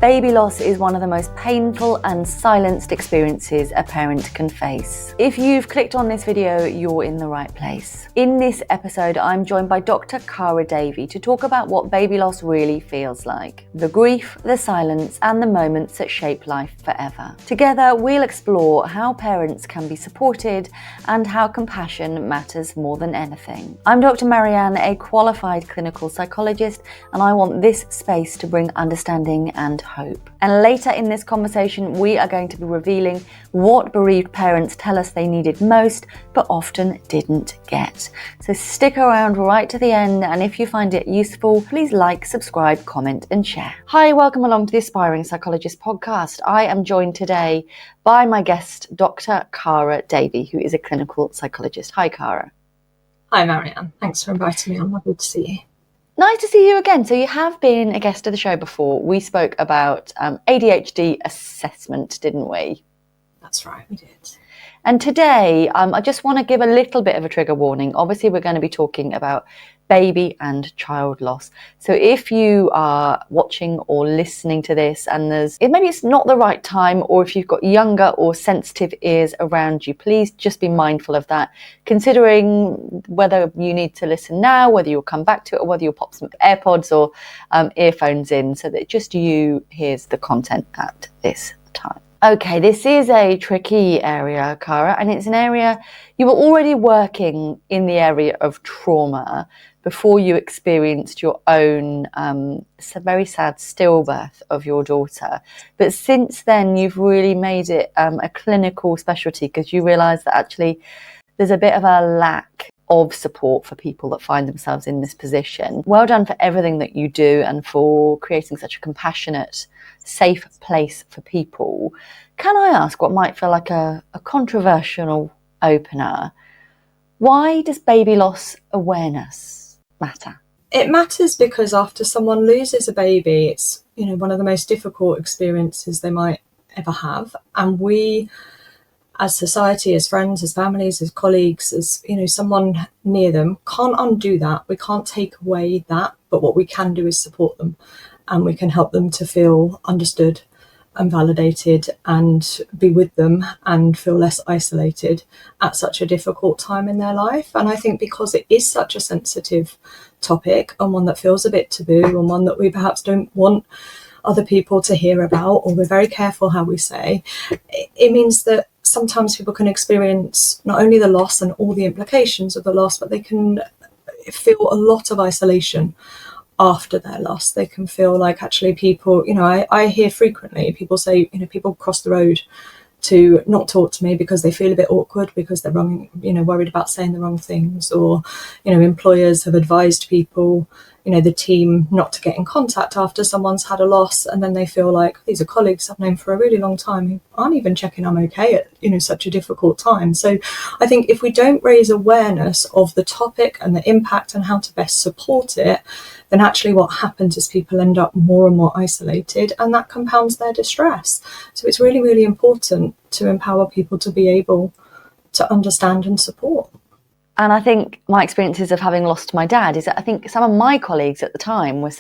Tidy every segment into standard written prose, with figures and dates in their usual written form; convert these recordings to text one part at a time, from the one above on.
Baby loss is one of the most painful and silenced experiences a parent can face. If you've clicked on this video, you're in the right place. In this episode, I'm joined by Dr. Davey to talk about what baby loss really feels like. The grief, the silence, and the moments that shape life forever. Together, we'll explore how parents can be supported and how compassion matters more than anything. I'm Dr. Marianne, a qualified clinical psychologist, and I want this space to bring understanding and hope. And later in this conversation, we are going to be revealing what bereaved parents tell us they needed most, but often didn't get. So stick around right to the end, and if you find it useful, please like, subscribe, comment, and share. Hi, welcome along to the Aspiring Psychologist Podcast. I am joined today by my guest, Dr. Davey, who is a clinical psychologist. Hi, Cara. Hi, Marianne. Thanks for inviting me on. Lovely to see you. Nice to see you again. So you have been a guest of the show before. We spoke about ADHD assessment, didn't we? That's right, we did. And today, I just want to give a little bit of a trigger warning. Obviously, we're going to be talking about baby and child loss. So if you are watching or listening to this and maybe it's not the right time, or if you've got younger or sensitive ears around you, please just be mindful of that, considering whether you need to listen now, whether you'll come back to it, or whether you'll pop some AirPods or earphones in so that just you hears the content at this time. Okay, this is a tricky area, Cara, and it's an area you were already working in the area of trauma before you experienced your own very sad stillbirth of your daughter. But since then, you've really made it a clinical specialty because you realise that actually there's a bit of a lack of support for people that find themselves in this position. Well done for everything that you do and for creating such a compassionate, safe place for people. Can I ask what might feel like a controversial opener? Why does baby loss awareness matter? It matters because after someone loses a baby, it's one of the most difficult experiences they might ever have. And we, as society, as friends, as families, as colleagues, as someone near them, can't undo that. We can't take away that, but what we can do is support them, and we can help them to feel understood and validated and be with them and feel less isolated at such a difficult time in their life. And I think because it is such a sensitive topic and one that feels a bit taboo and one that we perhaps don't want other people to hear about, or we're very careful how we say, it means that sometimes people can experience not only the loss and all the implications of the loss, but they can feel a lot of isolation after their loss. They can feel like actually people, I hear frequently people say, people cross the road to not talk to me because they feel a bit awkward because they're wrong, worried about saying the wrong things, or, employers have advised people, the team not to get in contact after someone's had a loss, and then they feel like these are colleagues I've known for a really long time who aren't even checking I'm okay at such a difficult time. So I think if we don't raise awareness of the topic and the impact and how to best support it, then actually what happens is people end up more and more isolated, and that compounds their distress. So it's really, really important to empower people to be able to understand and support. And I think my experiences of having lost my dad is that I think some of my colleagues at the time were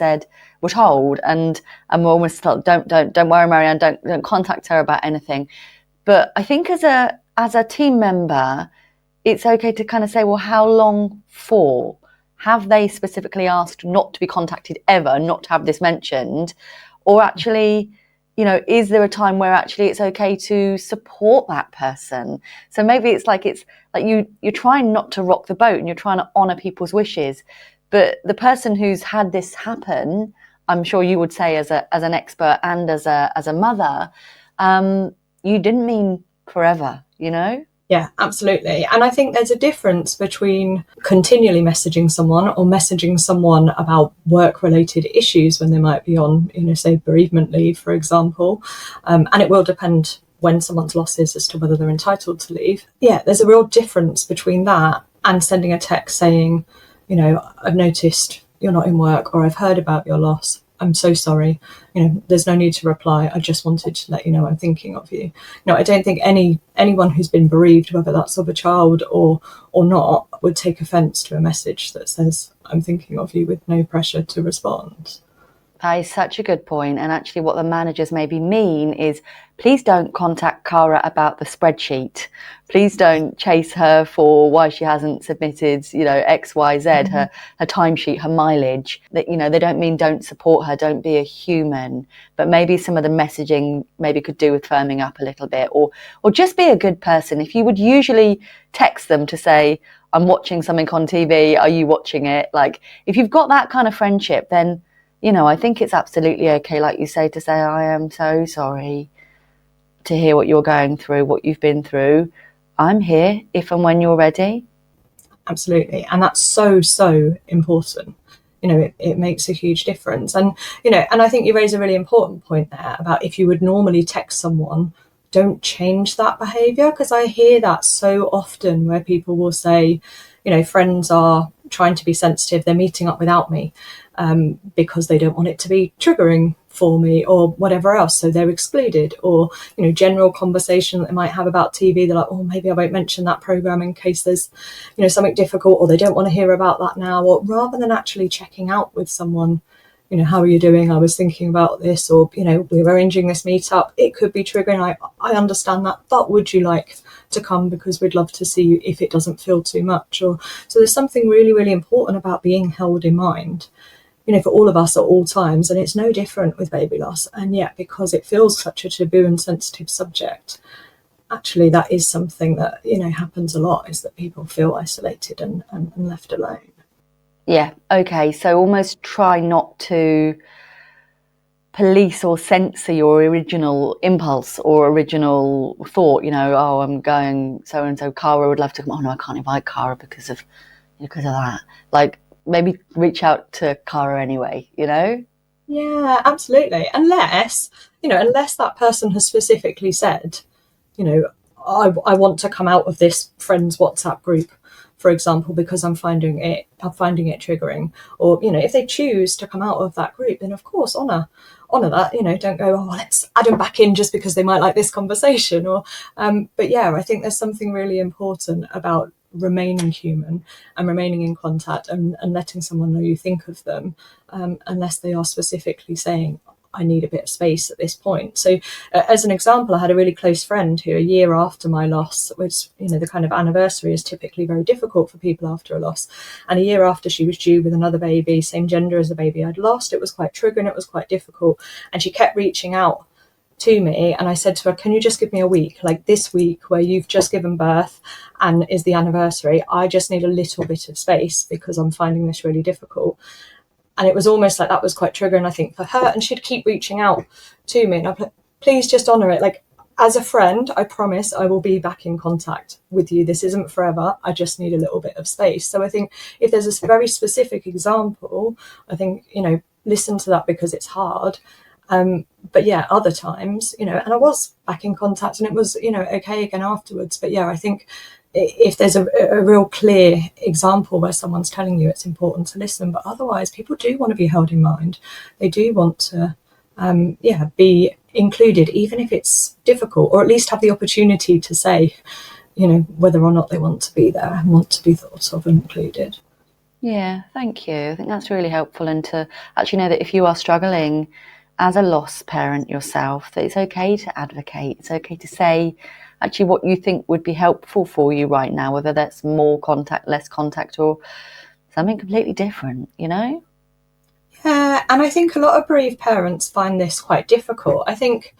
told, and were almost told, don't worry, Marianne, don't contact her about anything. But I think as a team member, it's okay to kind of say, well, how long for? Have they specifically asked not to be contacted ever, not to have this mentioned? Or actually, is there a time where actually it's okay to support that person? So maybe it's like you're trying not to rock the boat and you're trying to honour people's wishes. But the person who's had this happen, I'm sure you would say as an expert and as a mother, you didn't mean forever, Yeah, absolutely. And I think there's a difference between continually messaging someone or messaging someone about work-related issues when they might be on, say, bereavement leave, for example. And it will depend when someone's loss is as to whether they're entitled to leave. Yeah, there's a real difference between that and sending a text saying, I've noticed you're not in work, or I've heard about your loss. I'm so sorry. There's no need to reply. I just wanted to let you know I'm thinking of you. I don't think anyone who's been bereaved, whether that's of a child or not, would take offence to a message that says I'm thinking of you with no pressure to respond. That is such a good point. And actually, what the managers maybe mean is, please don't contact Cara about the spreadsheet. Please don't chase her for why she hasn't submitted, X, Y, Z, her timesheet, her mileage. That, they don't mean don't support her, don't be a human. But maybe some of the messaging maybe could do with firming up a little bit, or just be a good person. If you would usually text them to say, I'm watching something on TV, are you watching it? Like, if you've got that kind of friendship, then I think it's absolutely okay, like you say, to say, I am so sorry to hear what you're going through, what you've been through. I'm here if and when you're ready. Absolutely. And that's so, so important. It makes a huge difference. And, and I think you raise a really important point there about if you would normally text someone, don't change that behaviour, because I hear that so often where people will say, friends are trying to be sensitive, they're meeting up without me because they don't want it to be triggering for me or whatever else, so they're excluded. Or general conversation that they might have about TV, they're like, oh, maybe I won't mention that programme in case there's something difficult, or they don't want to hear about that now. Or rather than actually checking out with someone, how are you doing? I was thinking about this, or, we're arranging this meetup. It could be triggering. I understand that, but would you like to come? Because we'd love to see you if it doesn't feel too much. Or so there's something really, really important about being held in mind, for all of us at all times. And it's no different with baby loss. And yet, because it feels such a taboo and sensitive subject, actually that is something that, happens a lot, is that people feel isolated and left alone. Yeah, okay. So almost try not to police or censor your original impulse or original thought, oh, I'm going so-and-so, Cara would love to come. Oh, no, I can't invite Cara because of that. Like, maybe reach out to Cara anyway, Yeah, absolutely. Unless that person has specifically said, I want to come out of this friend's WhatsApp group, for example, because I'm finding it triggering. Or, if they choose to come out of that group, then of course honour that, don't go, oh, well, let's add them back in just because they might like this conversation. Or but yeah, I think there's something really important about remaining human and remaining in contact and letting someone know you think of them, unless they are specifically saying, I need a bit of space at this point. So as an example, I had a really close friend who, a year after my loss, which, the kind of anniversary is typically very difficult for people after a loss, and a year after she was due with another baby, same gender as the baby I'd lost, it was quite triggering, it was quite difficult, and she kept reaching out to me. And I said to her, can you just give me a week, like this week where you've just given birth and is the anniversary, I just need a little bit of space because I'm finding this really difficult. And it was almost like that was quite triggering, I think, for her. And she'd keep reaching out to me. And I'd be like, please just honour it. Like, as a friend, I promise I will be back in contact with you. This isn't forever. I just need a little bit of space. So I think if there's a very specific example, I think, listen to that because it's hard. But yeah, other times, and I was back in contact and it was, okay again afterwards. But yeah, I think if there's a real clear example where someone's telling you, it's important to listen. But otherwise, people do want to be held in mind. They do want to, be included, even if it's difficult, or at least have the opportunity to say, whether or not they want to be there and want to be thought of and included. Yeah, thank you. I think that's really helpful. And to actually know that if you are struggling as a lost parent yourself, that it's okay to advocate. It's okay to say actually what you think would be helpful for you right now, whether that's more contact, less contact, or something completely different, Yeah, and I think a lot of bereaved parents find this quite difficult. I think,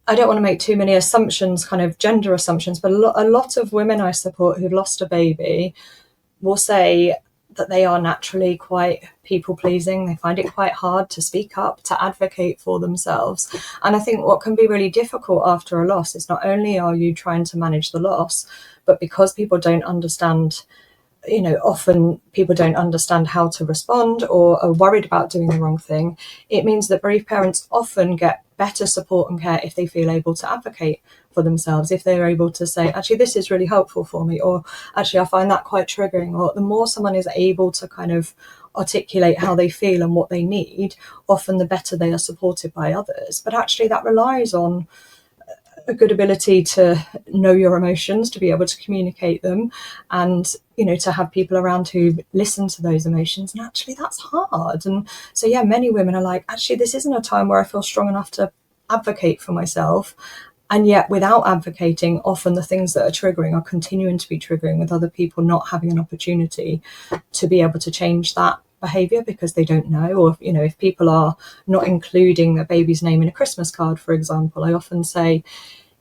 I don't want to make too many assumptions, kind of gender assumptions, but a lot of women I support who've lost a baby will say that they are naturally quite people-pleasing. They find it quite hard to speak up, to advocate for themselves. And I think what can be really difficult after a loss is not only are you trying to manage the loss, but because people don't understand, often people don't understand how to respond or are worried about doing the wrong thing, it means that bereaved parents often get better support and care if they feel able to advocate for themselves, if they're able to say, actually, this is really helpful for me, or actually, I find that quite triggering. Or the more someone is able to kind of articulate how they feel and what they need, often the better they are supported by others. But actually, that relies on a good ability to know your emotions, to be able to communicate them, and to have people around who listen to those emotions. And actually that's hard. And so, yeah, many women are like, actually, this isn't a time where I feel strong enough to advocate for myself. And yet without advocating, often the things that are triggering are continuing to be triggering, with other people not having an opportunity to be able to change that behavior because they don't know. Or, if people are not including their baby's name in a Christmas card, for example, I often say,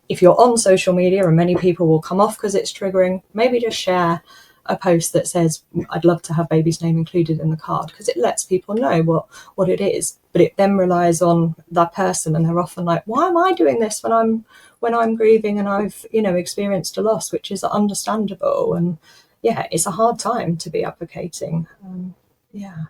if you're on social media, and many people will come off because it's triggering, maybe just share a post that says, I'd love to have baby's name included in the card, because it lets people know what it is. But it then relies on that person, and they're often like, why am I doing this when I'm grieving and I've experienced a loss, which is understandable. And yeah, it's a hard time to be advocating. Yeah.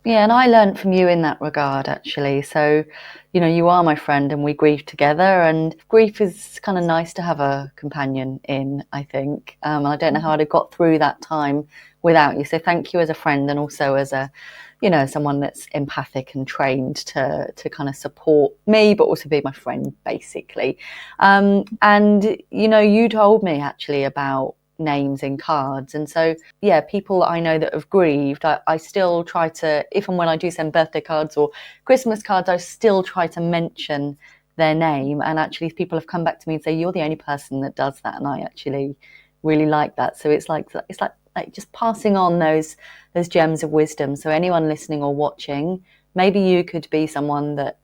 Yeah, and I learned from you in that regard, actually. So, you are my friend and we grieve together, and grief is kind of nice to have a companion in, I think. I don't know how I'd have got through that time without you. So thank you as a friend, and also as a, someone that's empathic and trained to kind of support me, but also be my friend, basically. And, you told me actually about names in cards, and so yeah, people I know that have grieved, I still try to, if and when I do send birthday cards or Christmas cards, I still try to mention their name. And actually people have come back to me and say, you're the only person that does that, and I actually really like that. So it's like just passing on those gems of wisdom. So anyone listening or watching, maybe you could be someone that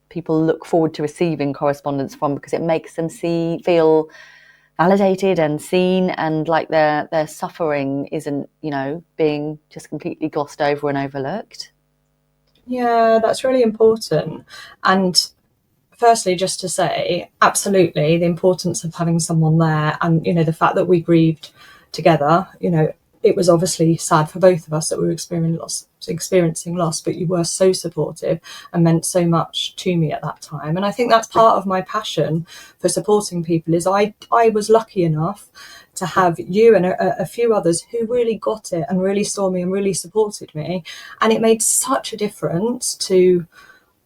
people look forward to receiving correspondence from, because it makes them feel validated and seen, and like their suffering isn't being just completely glossed over and overlooked. Yeah, that's really important. And firstly, just to say, absolutely, the importance of having someone there, and the fact that we grieved together. It was obviously sad for both of us that we were experiencing loss, but you were so supportive and meant so much to me at that time. And I think that's part of my passion for supporting people, is I was lucky enough to have you and a few others who really got it and really saw me and really supported me. And it made such a difference to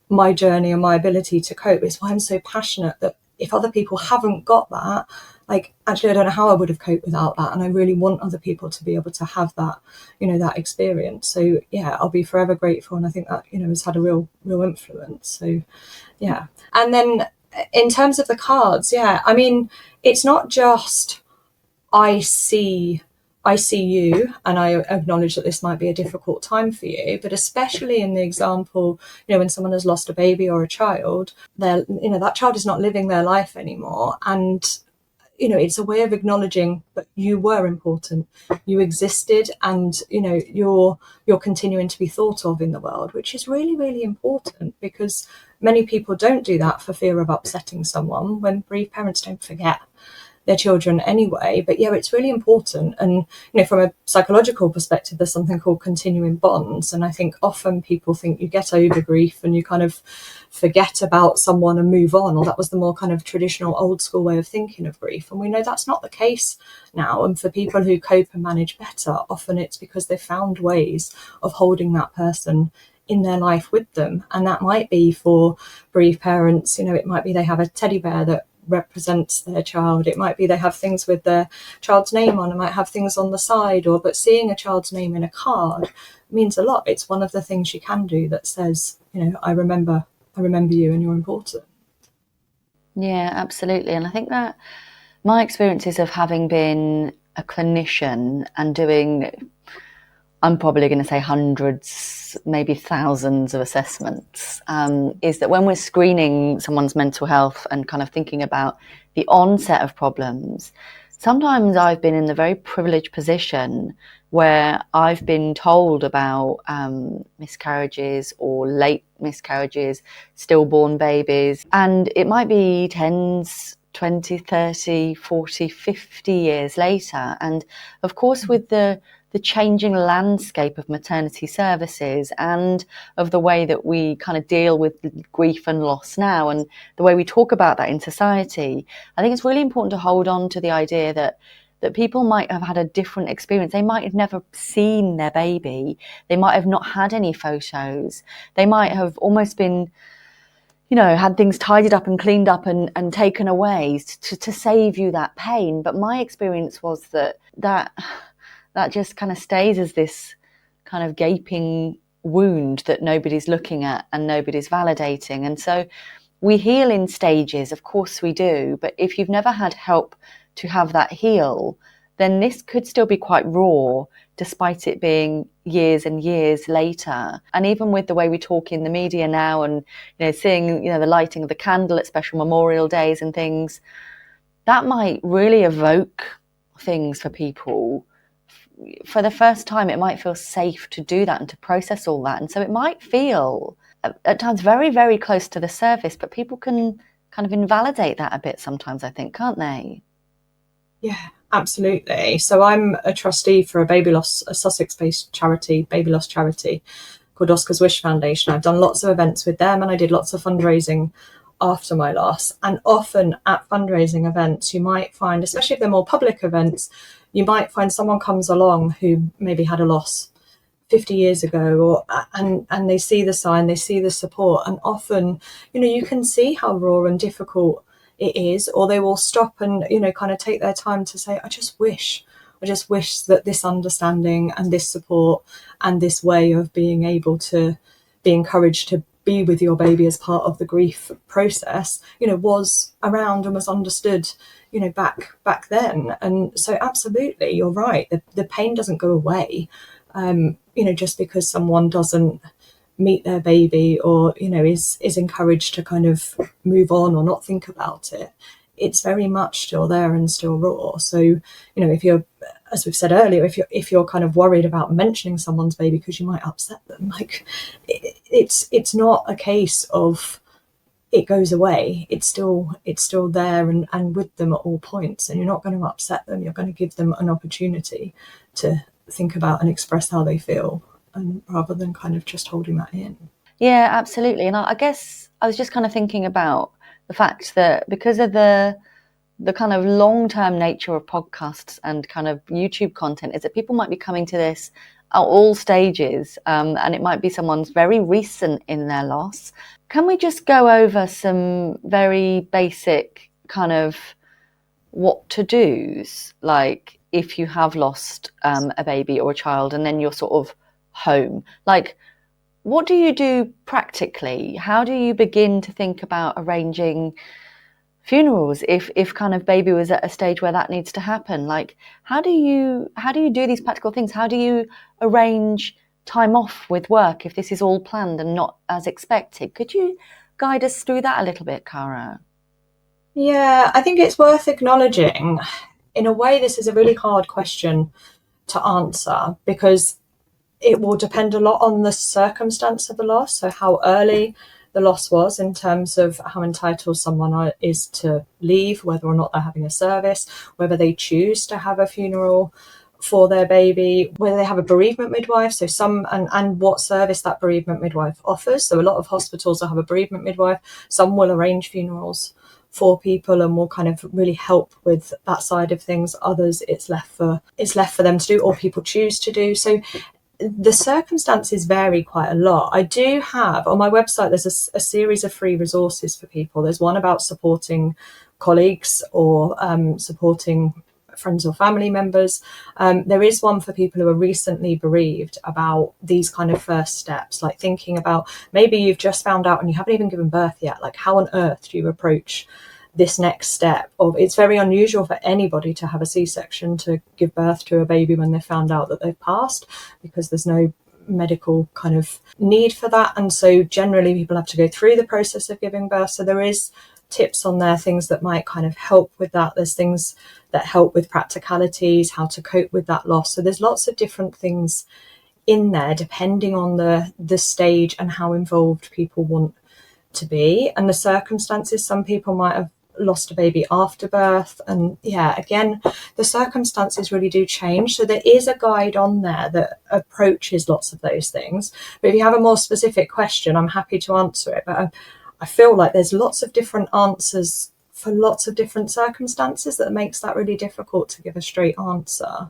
my journey and my ability to cope. It's why I'm so passionate that if other people haven't got that, like, actually, I don't know how I would have coped without that. And I really want other people to be able to have that, that experience. So yeah, I'll be forever grateful. And I think that, has had a real influence. So yeah. And then in terms of the cards, yeah, I mean, it's not just I see you, and I acknowledge that this might be a difficult time for you, but especially in the example, when someone has lost a baby or a child, that child is not living their life anymore. And, it's a way of acknowledging that you were important, you existed, and, you're continuing to be thought of in the world, which is really, really important, because many people don't do that for fear of upsetting someone, when bereaved parents don't forget their children anyway. But yeah, it's really important. And from a psychological perspective, there's something called continuing bonds, and I think often people think you get over grief and you kind of forget about someone and move on, or that was the more kind of traditional old school way of thinking of grief. And we know that's not the case now. And for people who cope and manage better, often it's because they've found ways of holding that person in their life with them. And that might be, for bereaved parents, it might be they have a teddy bear that represents their child. It might be they have things with their child's name on. It might have things on the side, but seeing a child's name in a card means a lot. It's one of the things you can do that says, I remember you and you're important. Yeah, absolutely. And I think that my experiences of having been a clinician and doing, I'm probably going to say hundreds, maybe thousands of assessments, is that when we're screening someone's mental health and kind of thinking about the onset of problems, sometimes I've been in the very privileged position where I've been told about miscarriages or late miscarriages, stillborn babies, and it might be 20, 30, 40, 50 years later. And of course, with the changing landscape of maternity services and of the way that we kind of deal with grief and loss now, and the way we talk about that in society, I think it's really important to hold on to the idea that people might have had a different experience. They might have never seen their baby. They might have not had any photos. They might have almost been, had things tidied up and cleaned up and taken away to save you that pain. But my experience was that just kind of stays as this kind of gaping wound that nobody's looking at and nobody's validating. And so we heal in stages, of course we do, but if you've never had help to have that heal, then this could still be quite raw, despite it being years and years later. And even with the way we talk in the media now, and seeing the lighting of the candle at special memorial days and things, that might really evoke things for people. For the first time, it might feel safe to do that and to process all that. And so it might feel at times very, very close to the surface, but people can kind of invalidate that a bit sometimes, I think, can't they? Yeah, absolutely. So I'm a trustee for a Sussex-based charity, baby loss charity called Oscar's Wish Foundation. I've done lots of events with them, and I did lots of fundraising after my loss. And often at fundraising events, you might find, especially if they're more public events, you might find someone comes along who maybe had a loss 50 years ago, and they see the sign, they see the support, and often, you can see how raw and difficult it is, or they will stop and, kind of take their time to say, I just wish that this understanding and this support and this way of being able to be encouraged to be with your baby as part of the grief process, was around and was understood, back then. And so absolutely, you're right. The pain doesn't go away, just because someone doesn't meet their baby or, is encouraged to kind of move on or not think about it. It's very much still there and still raw. So, if you're, as we've said earlier, if you're kind of worried about mentioning someone's baby because you might upset them, like it's not a case of it goes away. It's still there and with them at all points, and you're not going to upset them. You're going to give them an opportunity to think about and express how they feel, and rather than kind of just holding that in. Yeah, absolutely. And I guess I was just kind of thinking about the fact that because of the kind of long-term nature of podcasts and kind of YouTube content, is that people might be coming to this at all stages, and it might be someone's very recent in their loss. Can we just go over some very basic kind of what to do's, like if you have lost a baby or a child and then you're sort of home, like what do you do practically? How do you begin to think about arranging funerals if kind of baby was at a stage where that needs to happen? Like how do you do these practical things? How do you arrange time off with work if this is all planned and not as expected? Could you guide us through that a little bit, Cara? Yeah, I think it's worth acknowledging, in a way, this is a really hard question to answer because it will depend a lot on the circumstance of the loss. So how early the loss was in terms of how entitled someone is to leave, whether or not they're having a service, whether they choose to have a funeral for their baby, whether they have a bereavement midwife, so and what service that bereavement midwife offers. So a lot of hospitals will have a bereavement midwife. Some will arrange funerals for people and will kind of really help with that side of things. Others, it's left for them to do, or people choose to do. So the circumstances vary quite a lot. I do have on my website, there's a series of free resources for people. There's one about supporting colleagues or supporting friends or family members. There is one for people who are recently bereaved about these kind of first steps, like thinking about maybe you've just found out and you haven't even given birth yet. Like how on earth do you approach this next step of, it's very unusual for anybody to have a C-section to give birth to a baby when they've found out that they've passed, because there's no medical kind of need for that. And so generally people have to go through the process of giving birth. So there is tips on there, things that might kind of help with that. There's things that help with practicalities, how to cope with that loss. So there's lots of different things in there depending on the stage and how involved people want to be and the circumstances. Some people might have lost a baby after birth, and again, the circumstances really do change. So there is a guide on there that approaches lots of those things, but if you have a more specific question, I'm happy to answer it. But I feel like there's lots of different answers for lots of different circumstances that makes that really difficult to give a straight answer.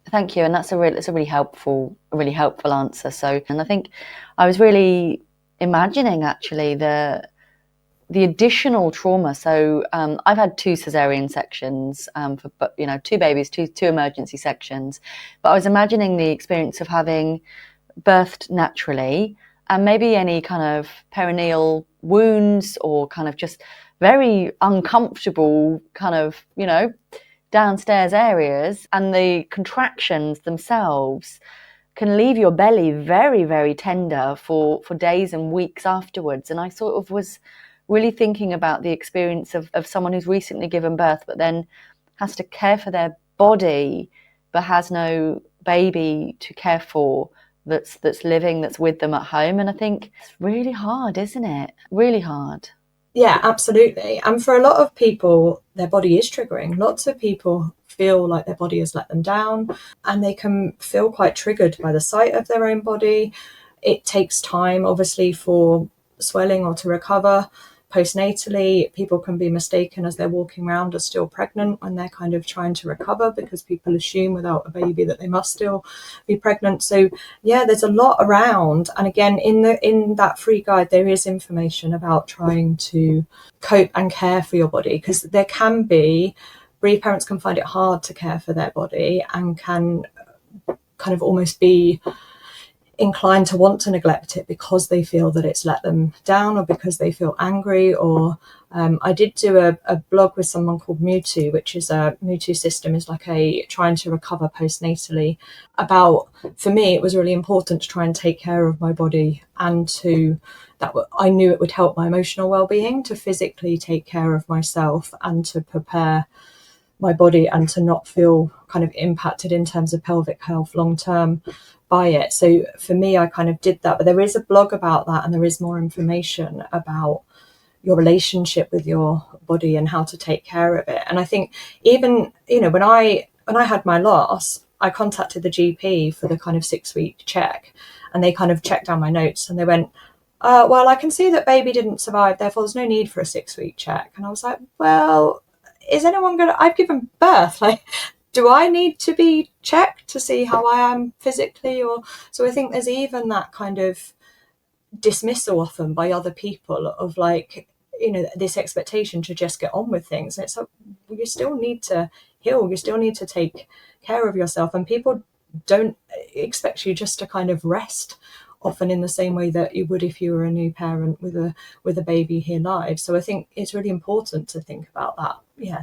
Thank you, and that's a really helpful answer. So, and I think I was really imagining actually the additional trauma. So I've had 2 cesarean sections for, you know, 2 babies, two emergency sections. But I was imagining the experience of having birthed naturally and maybe any kind of perineal wounds or kind of just very uncomfortable kind of, you know, downstairs areas, and the contractions themselves can leave your belly very, very tender for days and weeks afterwards. And I sort of was really thinking about the experience of someone who's recently given birth, but then has to care for their body, but has no baby to care for that's living, that's with them at home. And I think it's really hard, isn't it? Really hard. Yeah, absolutely. And for a lot of people, their body is triggering. Lots of people feel like their body has let them down, and they can feel quite triggered by the sight of their own body. It takes time, obviously, for swelling or to recover. Postnatally, people can be mistaken as they're walking around as still pregnant when they're kind of trying to recover, because people assume without a baby that they must still be pregnant. So yeah, there's a lot around. And again, in that free guide, there is information about trying to cope and care for your body, because there can be bereaved parents can find it hard to care for their body and can kind of almost be inclined to want to neglect it because they feel that it's let them down, or because they feel angry. Or I did do a blog with someone called Mewtwo, which is a Mewtwo system, is like a trying to recover postnatally. About, for me, it was really important to try and take care of my body, and I knew it would help my emotional well-being to physically take care of myself and to prepare my body and to not feel kind of impacted in terms of pelvic health long term by it. So for me, I kind of did that. But there is a blog about that, and there is more information about your relationship with your body and how to take care of it. And I think even, you know, when I had my loss, I contacted the GP for the kind of 6-week check, and they kind of checked down my notes, and they went, well, I can see that baby didn't survive, therefore there's no need for a 6-week check. And I was like, well, is anyone I've given birth, like, do I need to be checked to see how I am physically? Or so I think there's even that kind of dismissal often by other people of, like, you know, this expectation to just get on with things. And it's like, well, you still need to heal, you still need to take care of yourself, and people don't expect you just to kind of rest, often in the same way that you would if you were a new parent with a baby here live. So I think it's really important to think about that,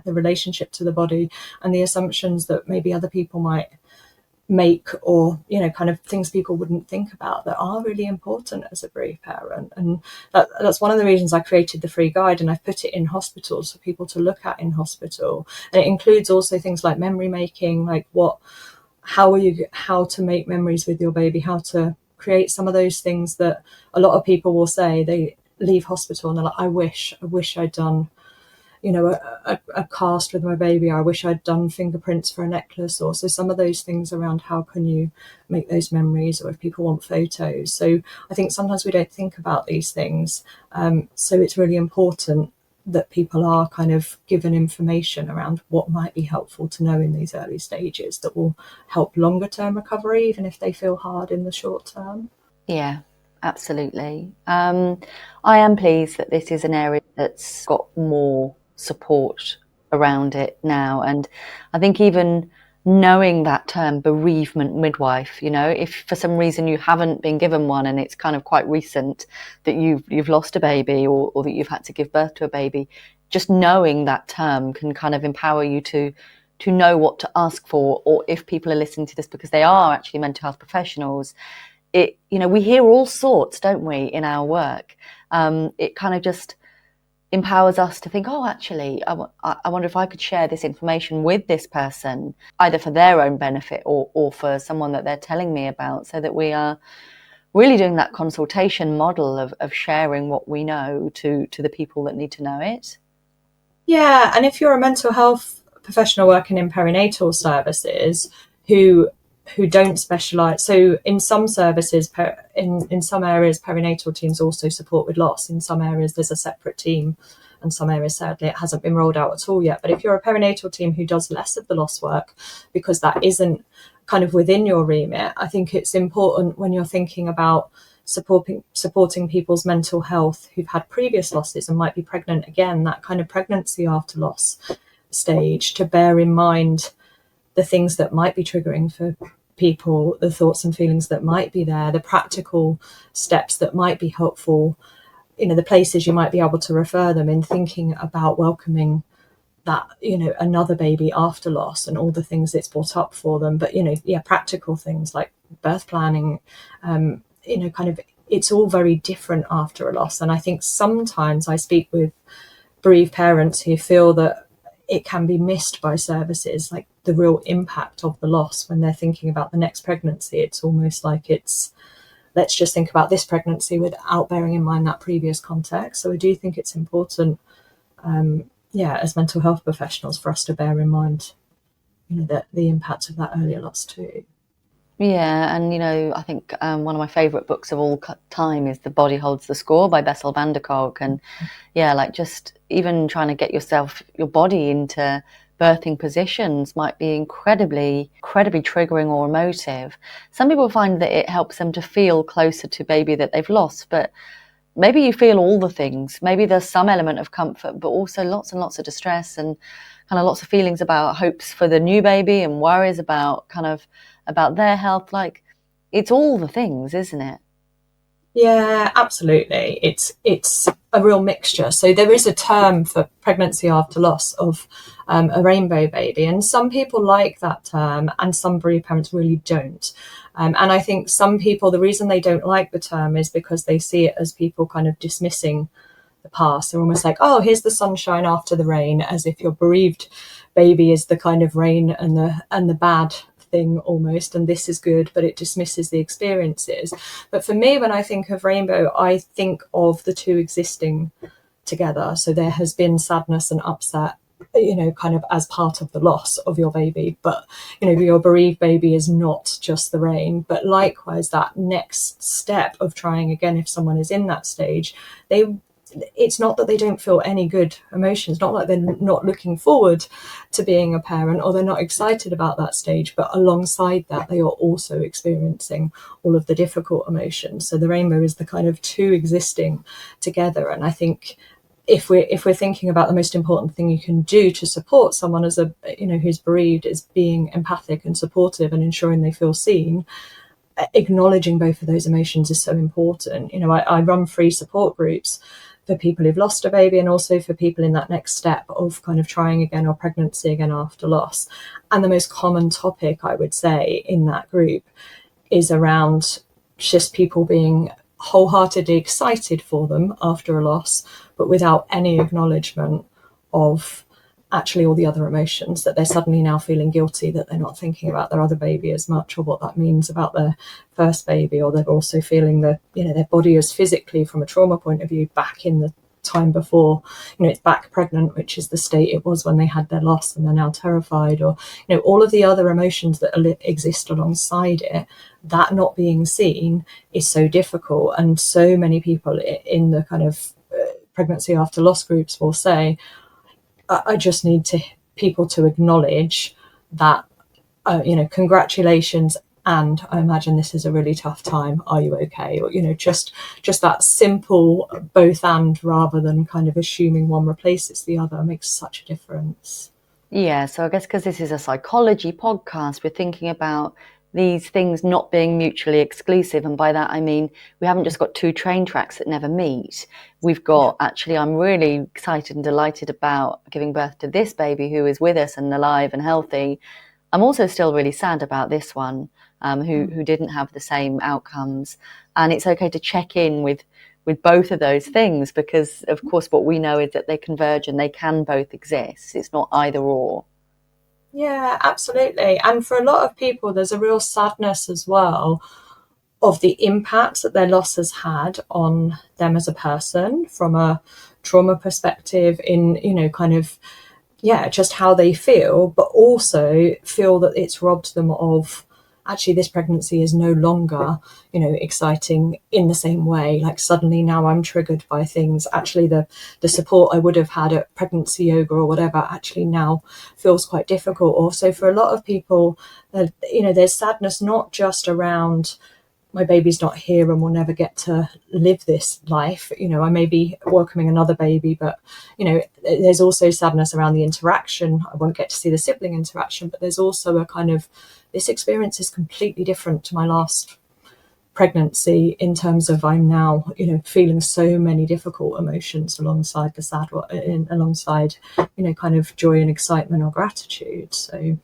the relationship to the body and the assumptions that maybe other people might make, or, you know, kind of things people wouldn't think about that are really important as a bereaved parent. And that's one of the reasons I created the free guide, and I've put it in hospitals for people to look at in hospital. And it includes also things like memory making, like how to make memories with your baby, how to create some of those things that a lot of people will say. They leave hospital and they're like, I wish I'd done, you know, a cast with my baby, or I wish I'd done fingerprints for a necklace. Or so some of those things around how can you make those memories, or if people want photos. So I think sometimes we don't think about these things. So it's really important that people are kind of given information around what might be helpful to know in these early stages that will help longer term recovery, even if they feel hard in the short term. Yeah, absolutely. I am pleased that this is an area that's got more support around it now. And I think even knowing that term bereavement midwife, you know, if for some reason you haven't been given one and it's kind of quite recent that you've lost a baby, or that you've had to give birth to a baby, just knowing that term can kind of empower you to know what to ask for. Or if people are listening to this because they are actually mental health professionals, you know, we hear all sorts, don't we, in our work. It kind of just empowers us to think, oh, actually, I wonder if I could share this information with this person, either for their own benefit or for someone that they're telling me about, so that we are really doing that consultation model of sharing what we know to the people that need to know it. Yeah, and if you're a mental health professional working in perinatal services who don't specialise. So in some services, in some areas, perinatal teams also support with loss. In some areas, there's a separate team. And some areas, sadly, it hasn't been rolled out at all yet. But if you're a perinatal team who does less of the loss work, because that isn't kind of within your remit, I think it's important when you're thinking about supporting people's mental health who've had previous losses and might be pregnant again, that kind of pregnancy after loss stage, to bear in mind the things that might be triggering for people, the thoughts and feelings that might be there, the practical steps that might be helpful, the places you might be able to refer them in thinking about welcoming that, another baby after loss and all the things it's brought up for them. But, practical things like birth planning, kind of, it's all very different after a loss. And I think sometimes I speak with bereaved parents who feel that it can be missed by services, like the real impact of the loss when they're thinking about the next pregnancy. It's almost like let's just think about this pregnancy without bearing in mind that previous context. So I do think it's important, as mental health professionals, for us to bear in mind, the impact of that earlier loss too. Yeah, and I think one of my favourite books of all time is The Body Holds the Score by Bessel van der Kolk. And just even trying to get your body into birthing positions might be incredibly triggering or emotive. Some people find that it helps them to feel closer to baby that they've lost, but maybe you feel all the things. Maybe there's some element of comfort, but also lots and lots of distress and kind of lots of feelings about hopes for the new baby and worries about their health. Like, it's all the things, isn't it? Yeah, absolutely. It's a real mixture. So there is a term for pregnancy after loss of a rainbow baby, and some people like that term and some bereaved parents really don't. And I think some people, the reason they don't like the term is because they see it as people kind of dismissing the past. They're almost like, oh, here's the sunshine after the rain, as if your bereaved baby is the kind of rain and the bad thing almost, and this is good, but it dismisses the experiences. But for me, when I think of rainbow, I think of the two existing together. So there has been sadness and upset, kind of as part of the loss of your baby, but your bereaved baby is not just the rain. But likewise, that next step of trying again, if someone is in that stage, it's not that they don't feel any good emotions, not like they're not looking forward to being a parent or they're not excited about that stage, but alongside that, they are also experiencing all of the difficult emotions. So the rainbow is the kind of two existing together. And I think if we're thinking about the most important thing you can do to support someone as who's bereaved, is being empathic and supportive and ensuring they feel seen. Acknowledging both of those emotions is so important. I run free support groups for people who've lost a baby and also for people in that next step of kind of trying again or pregnancy again after loss. And the most common topic, I would say, in that group is around just people being wholeheartedly excited for them after a loss, but without any acknowledgement of actually all the other emotions, that they're suddenly now feeling guilty that they're not thinking about their other baby as much, or what that means about their first baby, or they're also feeling that their body is physically, from a trauma point of view, back in the time before, it's back pregnant, which is the state it was when they had their loss, and they're now terrified, or all of the other emotions that exist alongside it. That not being seen is so difficult, and so many people in the kind of pregnancy after loss groups will say, I just need people to acknowledge that, congratulations, and I imagine this is a really tough time. Are you okay? Or, just that simple both and, rather than kind of assuming one replaces the other, makes such a difference. Yeah, so I guess because this is a psychology podcast, we're thinking about these things not being mutually exclusive. And by that, I mean, we haven't just got two train tracks that never meet. We've got, actually, I'm really excited and delighted about giving birth to this baby who is with us and alive and healthy. I'm also still really sad about this one who didn't have the same outcomes. And it's okay to check in with both of those things, because, of course, what we know is that they converge and they can both exist. It's not either or. Yeah, absolutely. And for a lot of people, there's a real sadness as well of the impact that their loss has had on them as a person, from a trauma perspective, in, kind of, just how they feel, but also feel that it's robbed them of, actually, this pregnancy is no longer, exciting in the same way. Like, suddenly now I'm triggered by things. Actually, the support I would have had at pregnancy yoga or whatever actually now feels quite difficult. Also, for a lot of people, there's sadness not just around my baby's not here and will never get to live this life. I may be welcoming another baby, but there's also sadness around the interaction. I won't get to see the sibling interaction, but there's also a kind of, this experience is completely different to my last pregnancy in terms of I'm now feeling so many difficult emotions alongside the sad, alongside kind of joy and excitement or gratitude. So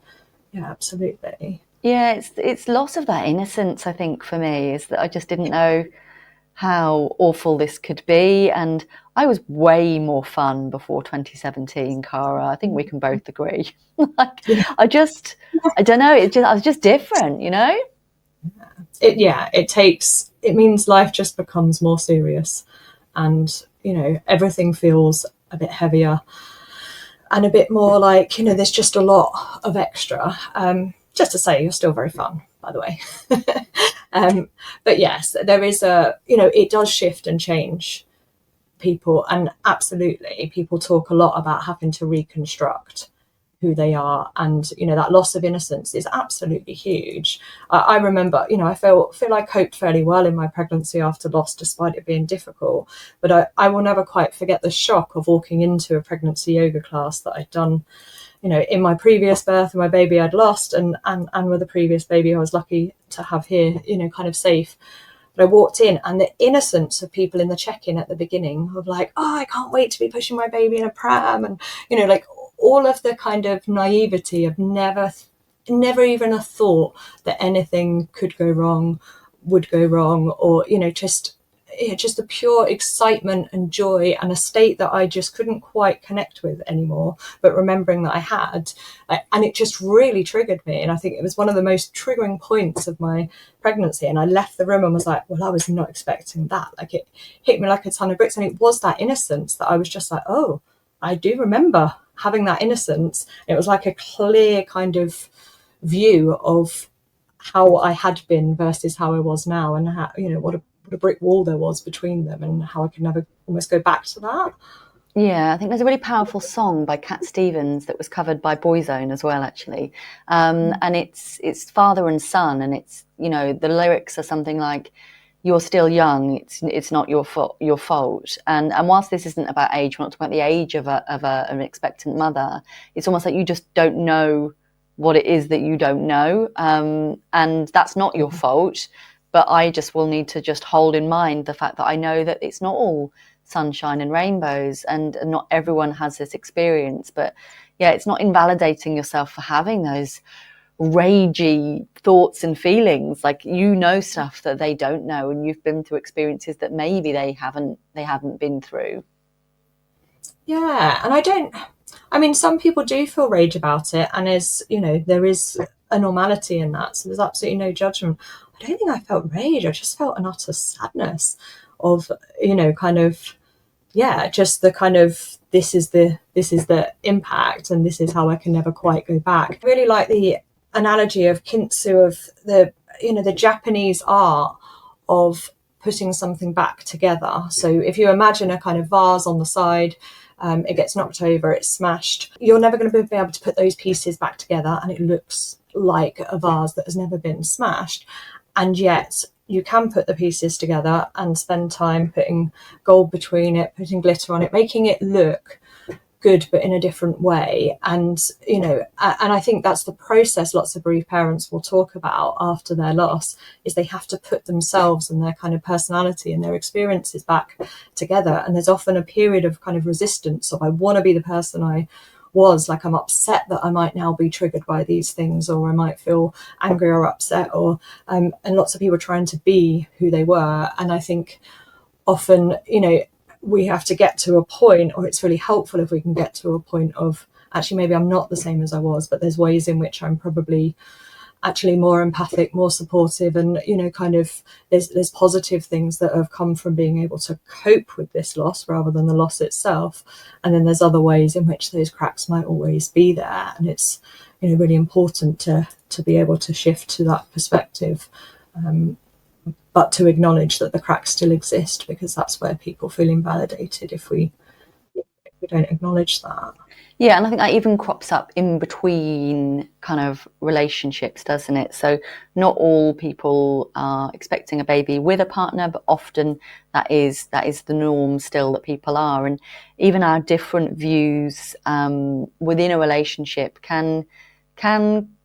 yeah, absolutely. Yeah, it's loss of that innocence, I think, for me, is that I just didn't know how awful this could be. And I was way more fun before 2017, Cara. I think we can both agree. Like, Yeah. I don't know, I was just different, It means life just becomes more serious, and everything feels a bit heavier and a bit more like there's just a lot of extra. Just to say, you're still very fun, by the way. But yes, there is it does shift and change people, and absolutely people talk a lot about having to reconstruct who they are, and that loss of innocence is absolutely huge. I remember I feel I coped fairly well in my pregnancy after loss, despite it being difficult, but I will never quite forget the shock of walking into a pregnancy yoga class that I'd done in my previous birth, and my baby I'd lost, and with the previous baby I was lucky to have here kind of safe. But I walked in, and the innocence of people in the check-in at the beginning of like, oh, I can't wait to be pushing my baby in a pram, and like all of the kind of naivety of never even a thought that anything could go wrong, would go wrong, or just a pure excitement and joy, and a state that I just couldn't quite connect with anymore, but remembering that I had, and it just really triggered me. And I think it was one of the most triggering points of my pregnancy, and I left the room and was like, well, I was not expecting that. Like, it hit me like a ton of bricks, and it was that innocence that I was just like, oh, I do remember having that innocence. It was like a clear kind of view of how I had been versus how I was now, and how what a brick wall there was between them, and how I could never almost go back to that. Yeah, I think there's a really powerful song by Cat Stevens that was covered by Boyzone as well, actually. And it's father and son, and it's the lyrics are something like, "You're still young. It's not your fault." And whilst this isn't about age, we're not talking about the age of an expectant mother. It's almost like you just don't know what it is that you don't know, and that's not your fault. But I just will need to just hold in mind the fact that I know that it's not all sunshine and rainbows, and not everyone has this experience. But yeah, it's not invalidating yourself for having those ragey thoughts and feelings. Like, stuff that they don't know, and you've been through experiences that maybe they haven't been through. Yeah, and some people do feel rage about it, and there is a normality in that, so there's absolutely no judgment. I don't think I felt rage. I just felt an utter sadness of kind of, yeah, just the kind of, this is the impact, and this is how I can never quite go back. I really like the analogy of kintsugi, of the Japanese art of putting something back together. So if you imagine a kind of vase on the side, it gets knocked over, it's smashed, you're never going to be able to put those pieces back together, and it looks like a vase that has never been smashed. And yet you can put the pieces together and spend time putting gold between it, putting glitter on it, making it look good, but in a different way. And and I think that's the process lots of bereaved parents will talk about after their loss, is they have to put themselves and their kind of personality and their experiences back together. And there's often a period of kind of resistance of, I want to be the person I was, like, I'm upset that I might now be triggered by these things, or I might feel angry or upset, or and lots of people trying to be who they were. And I think often we have to get to a point, or it's really helpful if we can get to a point of, actually, maybe I'm not the same as I was, but there's ways in which I'm probably actually more empathic, more supportive, and kind of there's positive things that have come from being able to cope with this loss rather than the loss itself. And then there's other ways in which those cracks might always be there, and it's really important to be able to shift to that perspective, but to acknowledge that the cracks still exist, because that's where people feel invalidated if we we don't acknowledge that. Yeah, and I think that even crops up in between kind of relationships, doesn't it? So not all people are expecting a baby with a partner, but often that is the norm still, that people are. And even our different views within a relationship can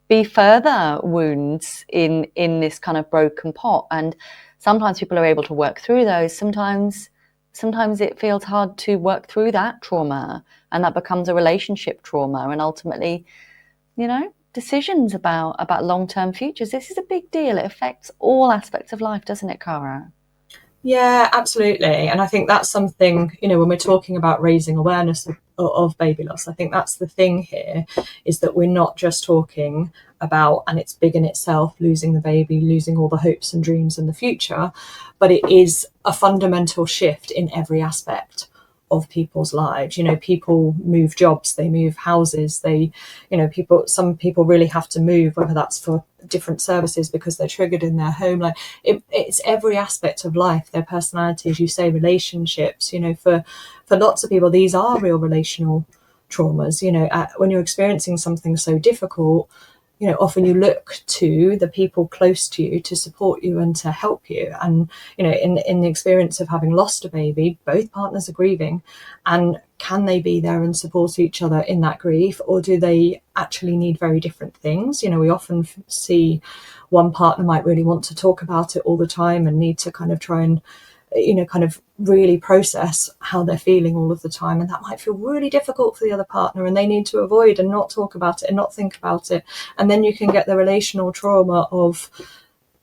be further wounds in this kind of broken pot. And sometimes people are able to work through those. Sometimes it feels hard to work through that trauma, and that becomes a relationship trauma, and ultimately, decisions about long-term futures. This is a big deal. It affects all aspects of life, doesn't it, Cara? Yeah, absolutely. And I think that's something, when we're talking about raising awareness of baby loss, I think that's the thing here, is that we're not just talking about, and it's big in itself, losing the baby, losing all the hopes and dreams in the future, but it is a fundamental shift in every aspect of people's lives. People move jobs, they move houses, some people really have to move, whether that's for different services because they're triggered in their home. Like it's every aspect of life, their personality, as you say, relationships. For lots of people, these are real relational traumas. When you're experiencing something so difficult, often you look to the people close to you to support you and to help you. And, in the experience of having lost a baby, both partners are grieving. And can they be there and support each other in that grief? Or do they actually need very different things? We often see one partner might really want to talk about it all the time and need to kind of try and kind of really process how they're feeling all of the time, and that might feel really difficult for the other partner, and they need to avoid and not talk about it and not think about it. And then you can get the relational trauma of,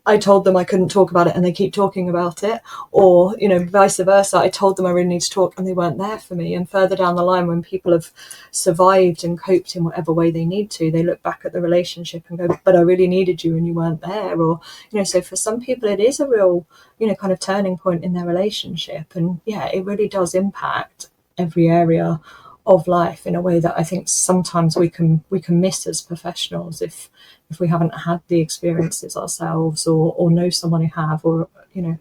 I told them I couldn't talk about it and they keep talking about it, or vice versa, I told them I really need to talk and they weren't there for me. And further down the line, when people have survived and coped in whatever way they need to, they look back at the relationship and go, but I really needed you and you weren't there. Or so for some people it is a real kind of turning point in their relationship. And yeah, it really does impact every area of life in a way that I think sometimes we can miss as professionals if we haven't had the experiences ourselves, or know someone who have, or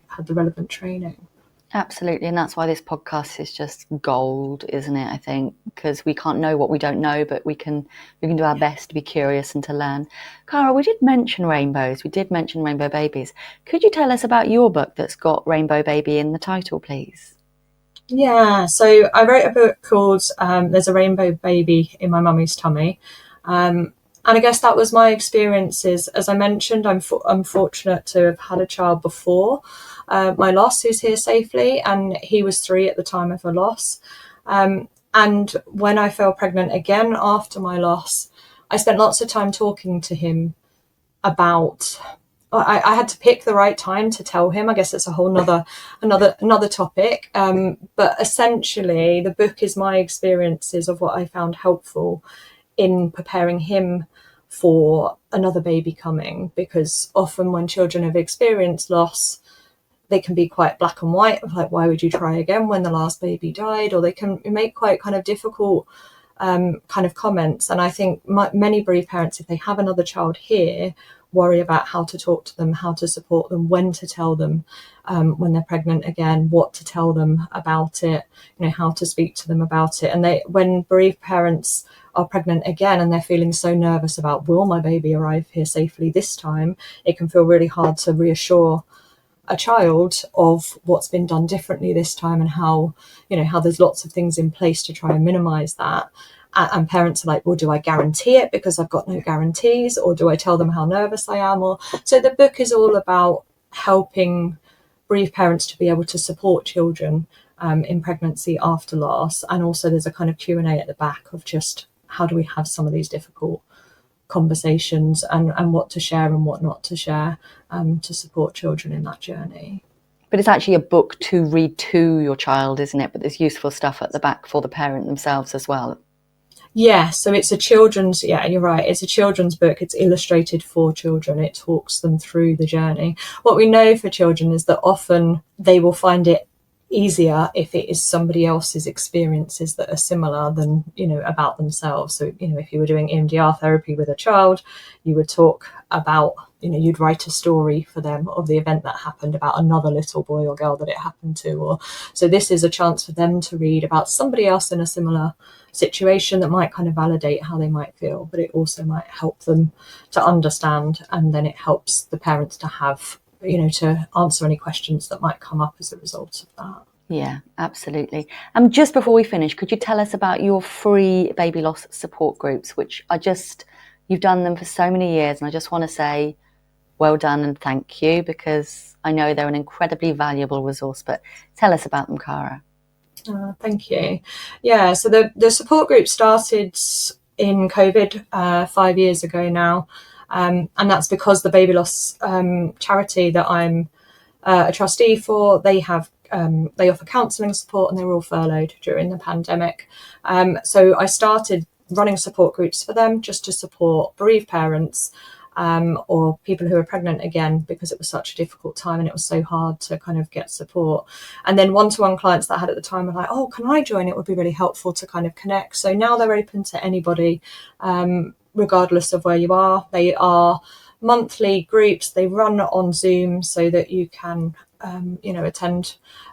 had the relevant training. Absolutely, and that's why this podcast is just gold, isn't it? I think because we can't know what we don't know, but we can do our best to be curious and to learn. Cara, we did mention rainbows. We did mention rainbow babies. Could you tell us about your book that's got Rainbow Baby in the title, please? Yeah, so I wrote a book called There's a Rainbow Baby in My Mummy's Tummy. And I guess that was my experiences. As I mentioned, I'm fortunate to have had a child before my loss who's here safely, and he was 3 at the time of the loss. And when I fell pregnant again after my loss, I spent lots of time talking to him about, I had to pick the right time to tell him. I guess it's a whole another topic. But essentially, the book is my experiences of what I found helpful in preparing him for another baby coming, because often when children have experienced loss, they can be quite black and white, like, why would you try again when the last baby died? Or they can make quite kind of difficult kind of comments. And I think many bereaved parents, if they have another child here, worry about how to talk to them, how to support them, when to tell them when they're pregnant again, what to tell them about it, how to speak to them about it. And when bereaved parents are pregnant again and they're feeling so nervous about, will my baby arrive here safely this time, it can feel really hard to reassure a child of what's been done differently this time, and how there's lots of things in place to try and minimize that. And parents are like, well, do I guarantee it because I've got no guarantees, or do I tell them how nervous I am? So the book is all about helping bereaved parents to be able to support children in pregnancy after loss. And also there's a kind of Q&A at the back of just how do we have some of these difficult conversations, and what to share and what not to share to support children in that journey. But it's actually a book to read to your child, isn't it? But there's useful stuff at the back for the parent themselves as well. Yeah, so it's a children's, yeah, you're right. It's a children's book. It's illustrated for children. It talks them through the journey. What we know for children is that often they will find it easier if it is somebody else's experiences that are similar than, about themselves. So, if you were doing EMDR therapy with a child, you would talk about, you'd write a story for them of the event that happened about another little boy or girl that it happened to. Or so this is a chance for them to read about somebody else in a similar situation that might kind of validate how they might feel, but it also might help them to understand, and then it helps the parents to have, to answer any questions that might come up as a result of that. Yeah, absolutely. Just before we finish, could you tell us about your free baby loss support groups, which you've done them for so many years, and I just want to say well done and thank you, because I know they're an incredibly valuable resource. But tell us about them, Cara. Thank you. Yeah, so the support group started in COVID 5 years ago now, and that's because the baby loss charity that I'm a trustee for, they offer counselling support, and they were all furloughed during the pandemic. So I started running support groups for them just to support bereaved parents or people who are pregnant again, because it was such a difficult time and it was so hard to kind of get support. And then one-to-one clients that I had at the time were like, oh, can I join? It would be really helpful to kind of connect. So now they're open to anybody, regardless of where you are. They are monthly groups. They run on Zoom so that you can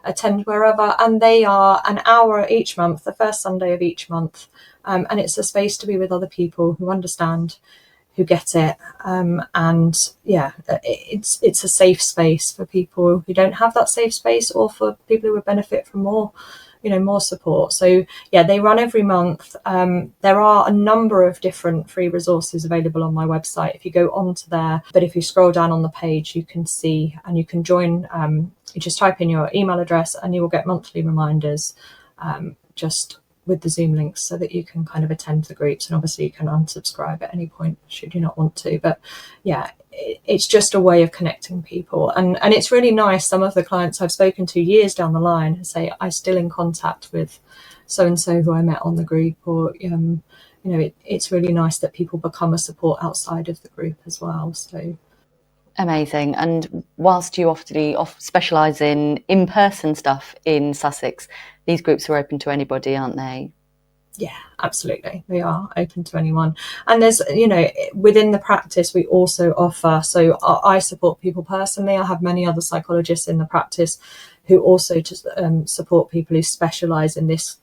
attend wherever, and they are an hour each month, the first Sunday of each month, and it's a space to be with other people who understand, who get it, and yeah, it's a safe space for people who don't have that safe space, or for people who would benefit from more support. So yeah, they run every month. There are a number of different free resources available on my website if you go onto there, but if you scroll down on the page, you can see, and you can join. You just type in your email address and you will get monthly reminders just with the Zoom links, so that you can kind of attend the groups, and obviously you can unsubscribe at any point should you not want to. But yeah, it's just a way of connecting people, and it's really nice. Some of the clients I've spoken to years down the line say, I'm still in contact with so and so who I met on the group, or it's really nice that people become a support outside of the group as well. So amazing. And whilst you often specialise in person stuff in Sussex, these groups are open to anybody, aren't they? Yeah, absolutely. They are open to anyone. And there's, within the practice, we also offer, so I support people personally. I have many other psychologists in the practice who also just support people who specialise in this,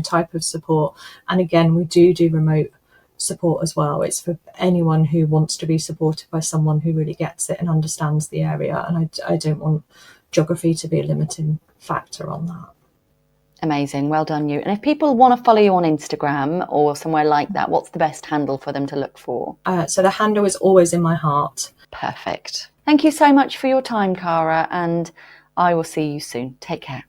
type of support. And again, we do remote support as well. It's for anyone who wants to be supported by someone who really gets it and understands the area. And I don't want geography to be a limiting factor on that. Amazing. Well done, you. And if people want to follow you on Instagram or somewhere like that, what's the best handle for them to look for? So the handle is always in my heart. Perfect. Thank you so much for your time, Cara, and I will see you soon. Take care.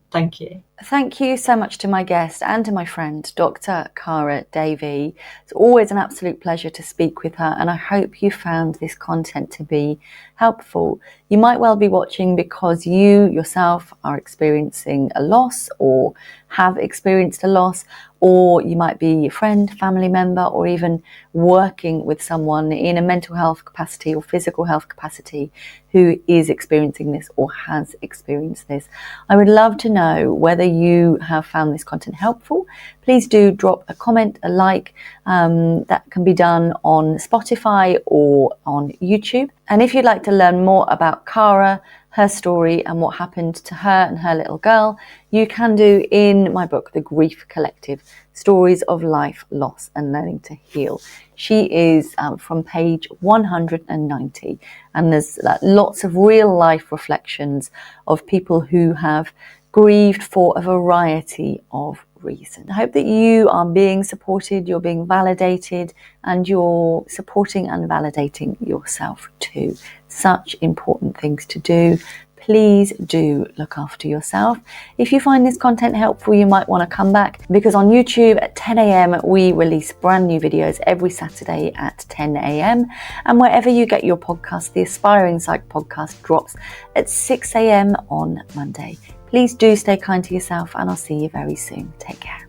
Thank you. Thank you so much to my guest and to my friend, Dr. Cara Davey. It's always an absolute pleasure to speak with her, and I hope you found this content to be helpful. You might well be watching because you yourself are experiencing a loss or have experienced a loss, or you might be a friend, family member, or even working with someone in a mental health capacity or physical health capacity who is experiencing this or has experienced this. I would love to know whether you have found this content helpful. Please do drop a comment, a like. That can be done on Spotify or on YouTube. And if you'd like to learn more about Cara, her story, and what happened to her and her little girl, you can do in my book, The Grief Collective, Stories of Life, Loss and Learning to Heal. She is from page 190, and there's lots of real life reflections of people who have grieved for a variety of reasons. I hope that you are being supported, you're being validated, and you're supporting and validating yourself too. Such important things to do. Please do look after yourself. If you find this content helpful, you might want to come back, because on YouTube at 10 a.m. we release brand new videos every Saturday at 10 a.m. And wherever you get your podcast, the Aspiring Psych Podcast drops at 6 a.m. on Monday. Please do stay kind to yourself, and I'll see you very soon. Take care.